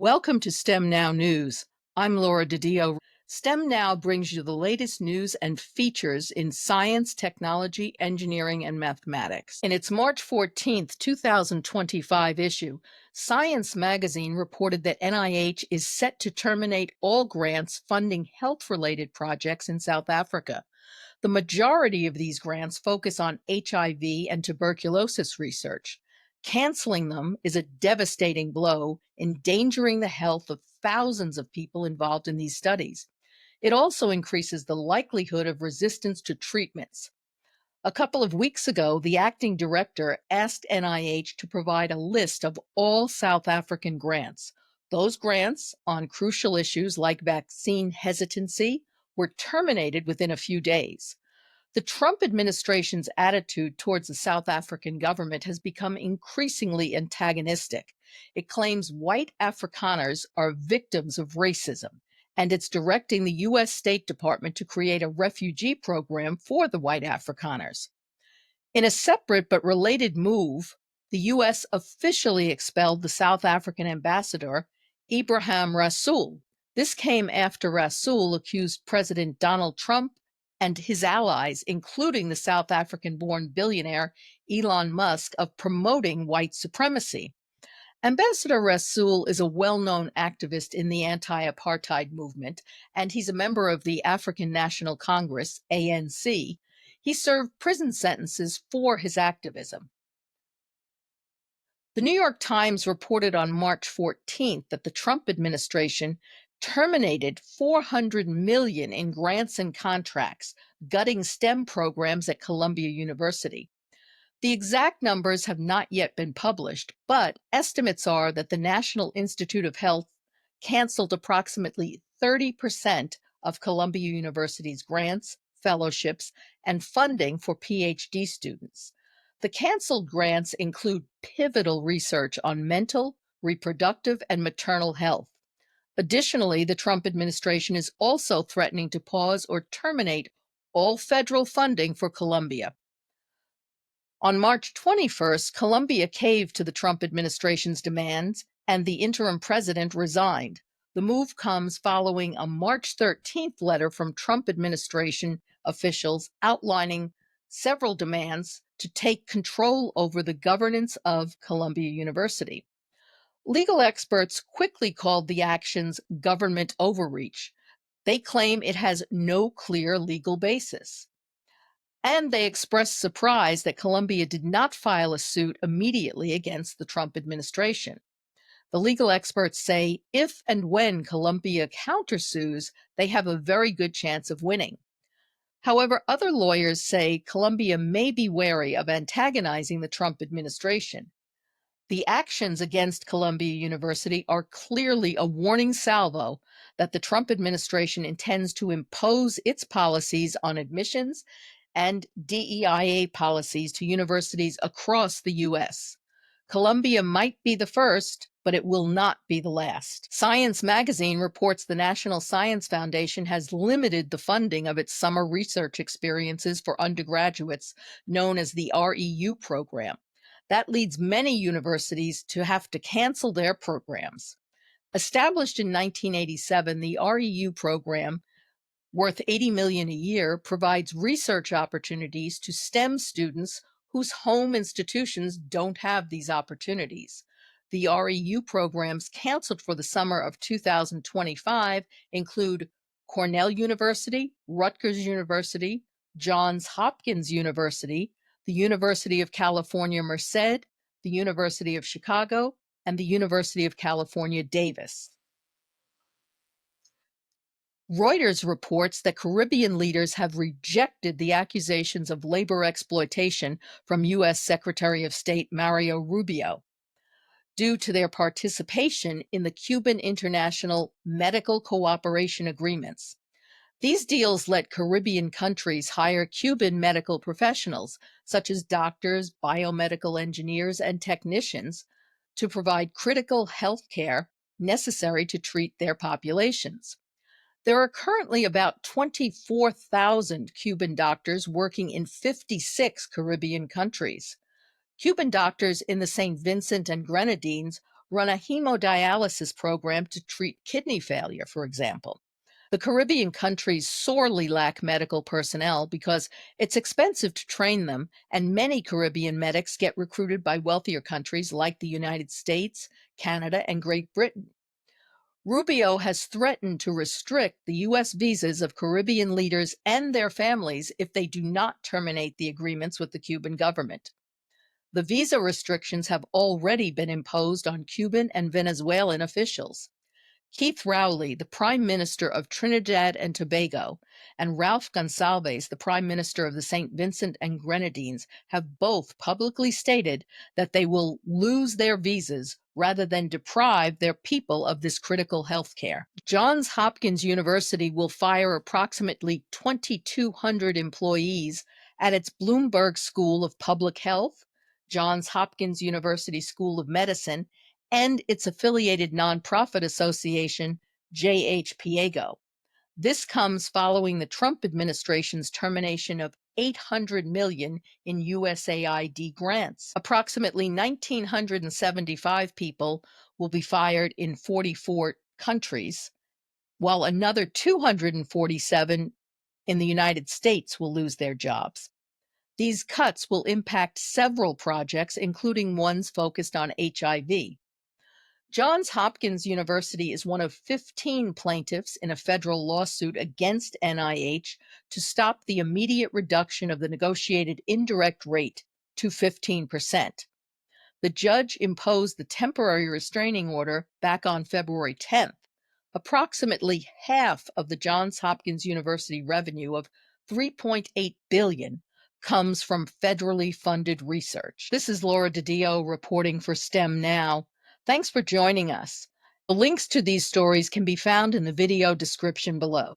Welcome to STEM Now News. I'm Laura DiDio. STEM Now brings you the latest news and features in science, technology, engineering, and mathematics. In its March 14th, 2025 issue, Science magazine reported that NIH is set to terminate all grants funding health-related projects in South Africa. The majority of these grants focus on HIV and tuberculosis research. Canceling them is a devastating blow, endangering the health of thousands of people involved in these studies. It also increases the likelihood of resistance to treatments. A couple of weeks ago, the acting director asked NIH to provide a list of all South African grants. Those grants on crucial issues like vaccine hesitancy were terminated within a few days. The Trump administration's attitude towards the South African government has become increasingly antagonistic. It claims white Afrikaners are victims of racism, and it's directing the U.S. State Department to create a refugee program for the white Afrikaners. In a separate but related move, the U.S. officially expelled the South African ambassador, Ibrahim Rasool. This came after Rasool accused President Donald Trump and his allies, including the South African-born billionaire Elon Musk, of promoting white supremacy. Ambassador Rasool is a well-known activist in the anti-apartheid movement, and he's a member of the African National Congress, ANC. He served prison sentences for his activism. The New York Times reported on March 14th that the Trump administration terminated $400 million in grants and contracts, gutting STEM programs at Columbia University. The exact numbers have not yet been published, but estimates are that the National Institute of Health canceled approximately 30% of Columbia University's grants, fellowships, and funding for PhD students. The canceled grants include pivotal research on mental, reproductive, and maternal health. Additionally, the Trump administration is also threatening to pause or terminate all federal funding for Columbia. On March 21st, Columbia caved to the Trump administration's demands, and the interim president resigned. The move comes following a March 13th letter from Trump administration officials outlining several demands to take control over the governance of Columbia University. Legal experts quickly called the actions government overreach. They claim it has no clear legal basis. And they expressed surprise that Columbia did not file a suit immediately against the Trump administration. The legal experts say if and when Columbia countersues, they have a very good chance of winning. However, other lawyers say Columbia may be wary of antagonizing the Trump administration. The actions against Columbia University are clearly a warning salvo that the Trump administration intends to impose its policies on admissions and DEIA policies to universities across the U.S. Columbia might be the first, but it will not be the last. Science magazine reports the National Science Foundation has limited the funding of its summer research experiences for undergraduates, known as the REU program. That leads many universities to have to cancel their programs. Established in 1987, the REU program, worth $80 million a year, provides research opportunities to STEM students whose home institutions don't have these opportunities. The REU programs canceled for the summer of 2025 include Cornell University, Rutgers University, Johns Hopkins University, the University of California, Merced, the University of Chicago, and the University of California, Davis. Reuters reports that Caribbean leaders have rejected the accusations of labor exploitation from U.S. Secretary of State Mario Rubio due to their participation in the Cuban International Medical Cooperation Agreements. These deals let Caribbean countries hire Cuban medical professionals, such as doctors, biomedical engineers, and technicians, to provide critical health care necessary to treat their populations. There are currently about 24,000 Cuban doctors working in 56 Caribbean countries. Cuban doctors in the St. Vincent and Grenadines run a hemodialysis program to treat kidney failure, for example. The Caribbean countries sorely lack medical personnel because it's expensive to train them, and many Caribbean medics get recruited by wealthier countries like the United States, Canada, and Great Britain. Rubio has threatened to restrict the U.S. visas of Caribbean leaders and their families if they do not terminate the agreements with the Cuban government. The visa restrictions have already been imposed on Cuban and Venezuelan officials. Keith Rowley, the Prime Minister of Trinidad and Tobago, and Ralph Gonsalves, the Prime Minister of the St. Vincent and Grenadines, have both publicly stated that they will lose their visas rather than deprive their people of this critical health care. Johns Hopkins University will fire approximately 2,200 employees at its Bloomberg School of Public Health, Johns Hopkins University School of Medicine, and its affiliated nonprofit association, JHPAGO. This comes following the Trump administration's termination of $800 million in USAID grants. Approximately 1,975 people will be fired in 44 countries, while another 247 in the United States will lose their jobs. These cuts will impact several projects, including ones focused on HIV. Johns Hopkins University is one of 15 plaintiffs in a federal lawsuit against NIH to stop the immediate reduction of the negotiated indirect rate to 15%. The judge imposed the temporary restraining order back on February 10th. Approximately half of the Johns Hopkins University revenue of $3.8 billion comes from federally funded research. This is Laura DiDio reporting for STEM Now. Thanks for joining us. The links to these stories can be found in the video description below.